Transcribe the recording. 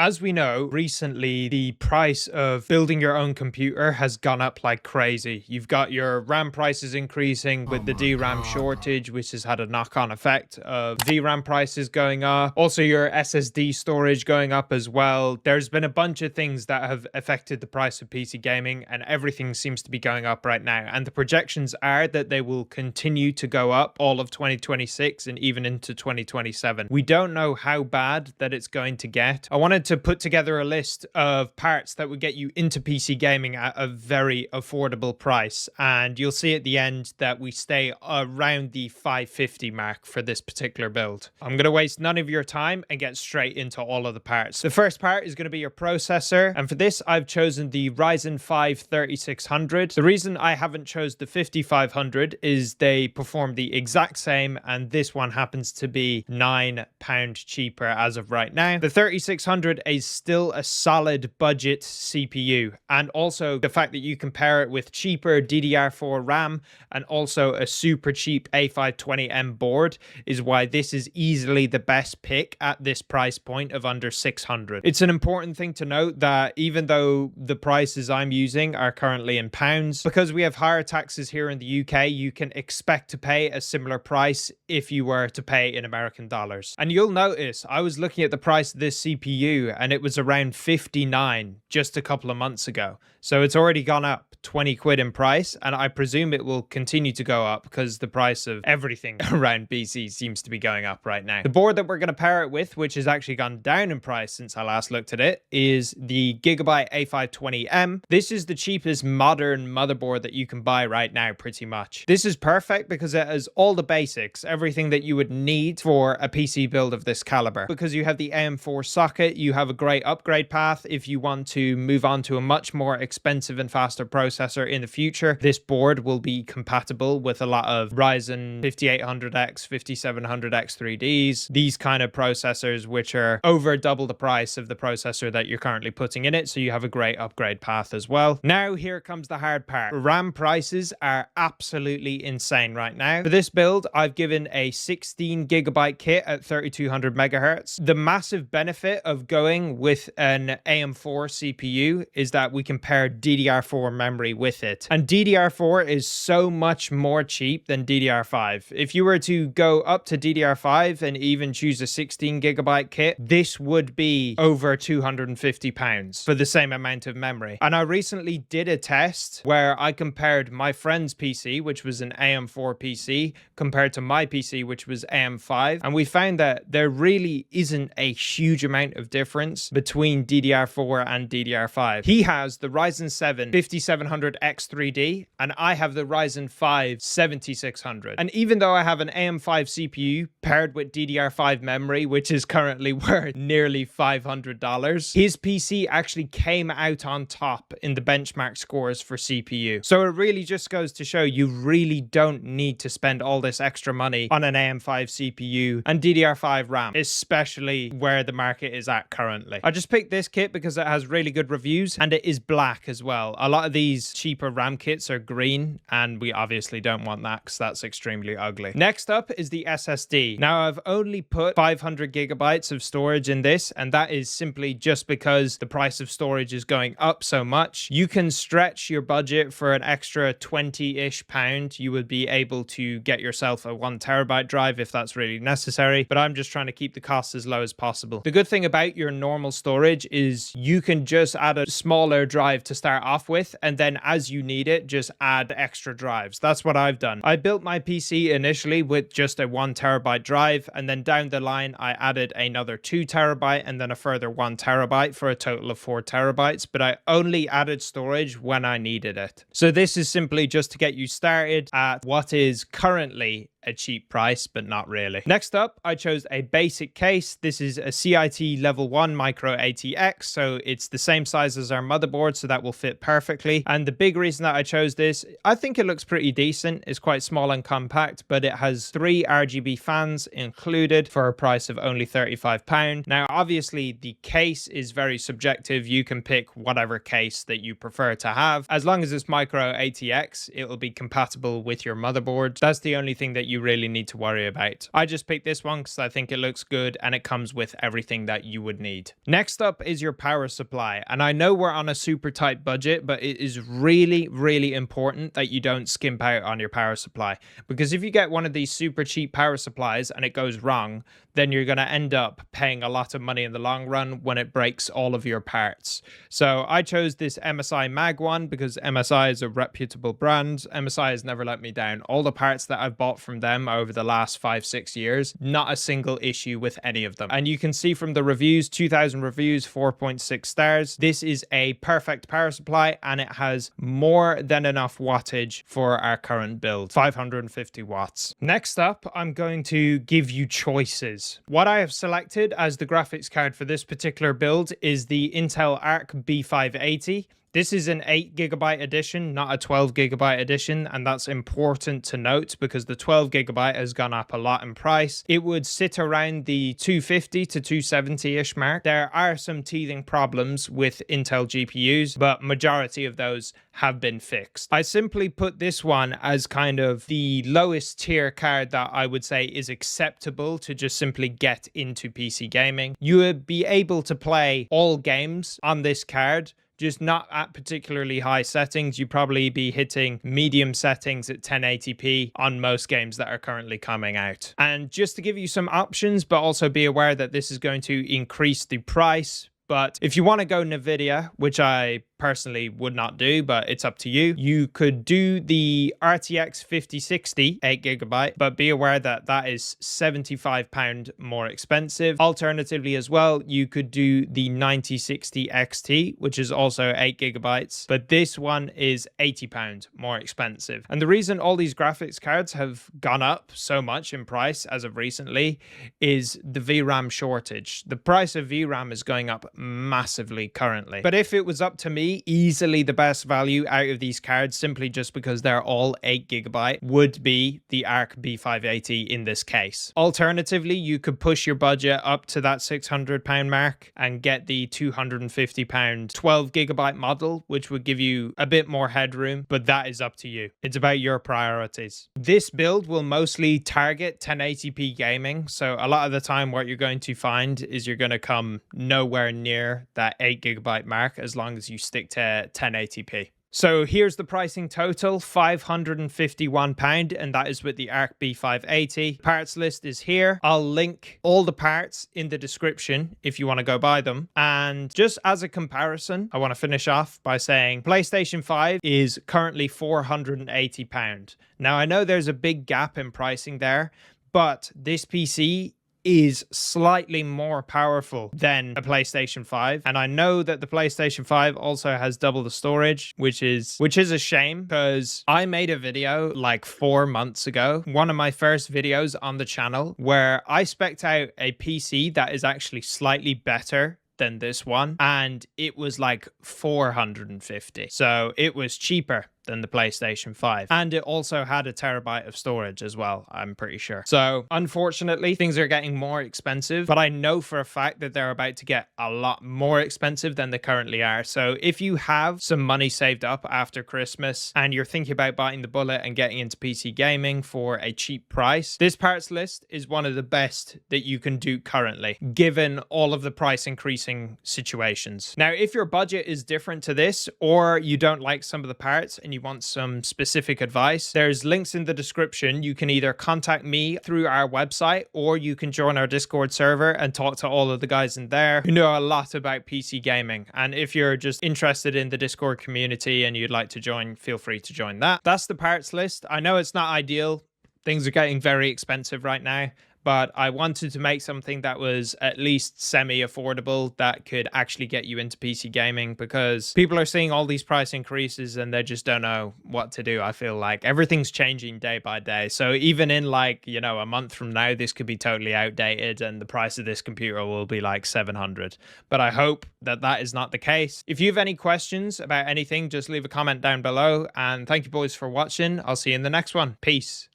as we know, recently the price of building your own computer has gone up like crazy. You've got your RAM prices increasing with the DRAM shortage, which has had a knock-on effect of VRAM prices going up. Also, your SSD storage going up as well. There's been a bunch of things that have affected the price of PC gaming, and everything seems to be going up right now. And the projections are that they will continue to go up all of 2026 and even into 2027. We don't know how bad that it's going to get. I wanted to put together a list of parts that would get you into PC gaming at a very affordable price, and you'll see at the end that we stay around the 550 mark for this particular build. I'm going to waste none of your time and get straight into all of the parts. The first part is going to be your processor, and for this I've chosen the Ryzen 5 3600. The reason I haven't chose the 5500 is they perform the exact same, and this one happens to be £9 cheaper as of right now. The 3600 is still a solid budget CPU, and also the fact that you compare it with cheaper DDR4 RAM and also a super cheap A520M board is why this is easily the best pick at this price point of under 600. It's an important thing to note that even though the prices I'm using are currently in pounds, because we have higher taxes here in the UK, you can expect to pay a similar price if you were to pay in American dollars. And you'll notice I was looking at the price of this CPU and it was around 59 just a couple of months ago. So it's already gone up 20 quid in price, and I presume it will continue to go up because the price of everything around PC seems to be going up right now. The board that we're going to pair it with, which has actually gone down in price since I last looked at it, is the Gigabyte A520M. This is the cheapest modern motherboard that you can buy right now, pretty much. This is perfect because it has all the basics, everything that you would need for a PC build of this caliber. Because you have the AM4 socket, you have a great upgrade path if you want to move on to a much more expensive and faster processor in the future. This board will be compatible with a lot of Ryzen 5800X, 5700X 3Ds, these kind of processors, which are over double the price of the processor that you're currently putting in it, so you have a great upgrade path as well. Now here comes the hard part. RAM prices are absolutely insane right now. For this build, I've given a 16 gigabyte kit at 3200 megahertz. The massive benefit of going with an AM4 CPU is that we can pair DDR4 memory with it, and DDR4 is so much more cheap than DDR5. If you were to go up to DDR5 and even choose a 16 gigabyte kit, this would be over £250 for the same amount of memory. And I recently did a test where I compared my friend's PC, which was an AM4 PC, compared to my PC, which was AM5, and we found that there really isn't a huge amount of difference between DDR4 and DDR5. He has the Ryzen 7 5700X3D, and I have the Ryzen 5 7600. And even though I have an AM5 CPU paired with DDR5 memory, which is currently worth nearly $500, his PC actually came out on top in the benchmark scores for CPU. So it really just goes to show you really don't need to spend all this extra money on an AM5 CPU and DDR5 RAM, especially where the market is at currently. I just picked this kit because it has really good reviews, and it is black as well. A lot of these cheaper RAM kits are green, and we obviously don't want that because that's extremely ugly. Next up is the SSD. Now I've only put 500 gigabytes of storage in this, and that is simply just because the price of storage is going up so much. You can stretch your budget for an extra 20-ish pound. You would be able to get yourself a 1 terabyte drive if that's really necessary, but I'm just trying to keep the costs as low as possible. The good thing about your normal storage is you can just add a smaller drive to start off with, and then as you need it, just add extra drives. That's what I've done. I built my PC initially with just a 1 terabyte drive, and then down the line I added another 2 terabyte and then a further 1 terabyte for a total of 4 terabytes, but I only added storage when I needed it. So this is simply just to get you started at what is currently a cheap price, but not really. Next up, I chose a basic case. This is a CIT level 1 micro ATX, so it's the same size as our motherboard, so that will fit perfectly. And the big reason that I chose this, I think it looks pretty decent. It's quite small and compact, but it has 3 RGB fans included for a price of only £35. Now, obviously, the case is very subjective. You can pick whatever case that you prefer to have. As long as it's micro ATX, it will be compatible with your motherboard. That's the only thing that you you really need to worry about. I just picked this one because I think it looks good and it comes with everything that you would need. Next up is your power supply. And I know we're on a super tight budget, but it is really, really important that you don't skimp out on your power supply. Because if you get one of these super cheap power supplies and it goes wrong, then you're going to end up paying a lot of money in the long run when it breaks all of your parts. So I chose this MSI Mag one because MSI is a reputable brand. MSI has never let me down. All the parts that I've bought from them over the last 5-6 years, not a single issue with any of them. And you can see from the reviews, 2,000 reviews, 4.6 stars. This is a perfect power supply and it has more than enough wattage for our current build, 550 watts. Next up, I'm going to give you choices. What I have selected as the graphics card for this particular build is the Intel Arc B580. This is an 8GB edition, not a 12GB edition, and that's important to note because the 12GB has gone up a lot in price. It would sit around the 250 to 270-ish mark. There are some teething problems with Intel GPUs, but majority of those have been fixed. I simply put this one as kind of the lowest tier card that I would say is acceptable to just simply get into PC gaming. You would be able to play all games on this card, just not at particularly high settings. You'd probably be hitting medium settings at 1080p on most games that are currently coming out. And just to give you some options, but also be aware that this is going to increase the price. But if you want to go NVIDIA, which I personally would not do, but it's up to you, you could do the RTX 5060 8GB, but be aware that that is £75 more expensive. Alternatively as well, you could do the 9060 XT, which is also 8GB, but this one is £80 more expensive. And the reason all these graphics cards have gone up so much in price as of recently is the VRAM shortage. The price of VRAM is going up massively currently. But if it was up to me, easily the best value out of these cards, simply just because they're all 8GB, would be the Arc B580 in this case. Alternatively, you could push your budget up to that £600 mark and get the £250 12GB model, which would give you a bit more headroom, but that is up to you. It's about your priorities. This build will mostly target 1080p gaming, so a lot of the time what you're going to find is you're going to come nowhere near that 8GB mark as long as you stick to 1080p. So here's the pricing total, £551, and that is with the Arc B580. Parts list is here. I'll link all the parts in the description if you want to go buy them. And just as a comparison, I want to finish off by saying PlayStation 5 is currently £480. Now, I know there's a big gap in pricing there, but this PC is slightly more powerful than a PlayStation 5. And I know that the PlayStation 5 also has double the storage, which is a shame because I made a video like 4 months ago, one of my first videos on the channel, where I spec'd out a PC that is actually slightly better than this one, and it was like 450. So it was cheaper than the PlayStation 5. And it also had a terabyte of storage as well, I'm pretty sure. So unfortunately, things are getting more expensive, but I know for a fact that they're about to get a lot more expensive than they currently are. So if you have some money saved up after Christmas and you're thinking about biting the bullet and getting into PC gaming for a cheap price, this parts list is one of the best that you can do currently, given all of the price increasing situations. Now, if your budget is different to this, or you don't like some of the parts and you want some specific advice, there's links in the description. You can either contact me through our website, or you can join our Discord server and talk to all of the guys in there who know a lot about PC gaming. And if you're just interested in the Discord community and you'd like to join, feel free to join that. That's the parts list. I know it's not ideal. Things are getting very expensive right now, but I wanted to make something that was at least semi-affordable that could actually get you into PC gaming, because people are seeing all these price increases and they just don't know what to do. I feel like everything's changing day by day. So even in like, you know, a month from now, this could be totally outdated and the price of this computer will be like 700. But I hope that that is not the case. If you have any questions about anything, just leave a comment down below. And thank you boys for watching. I'll see you in the next one. Peace.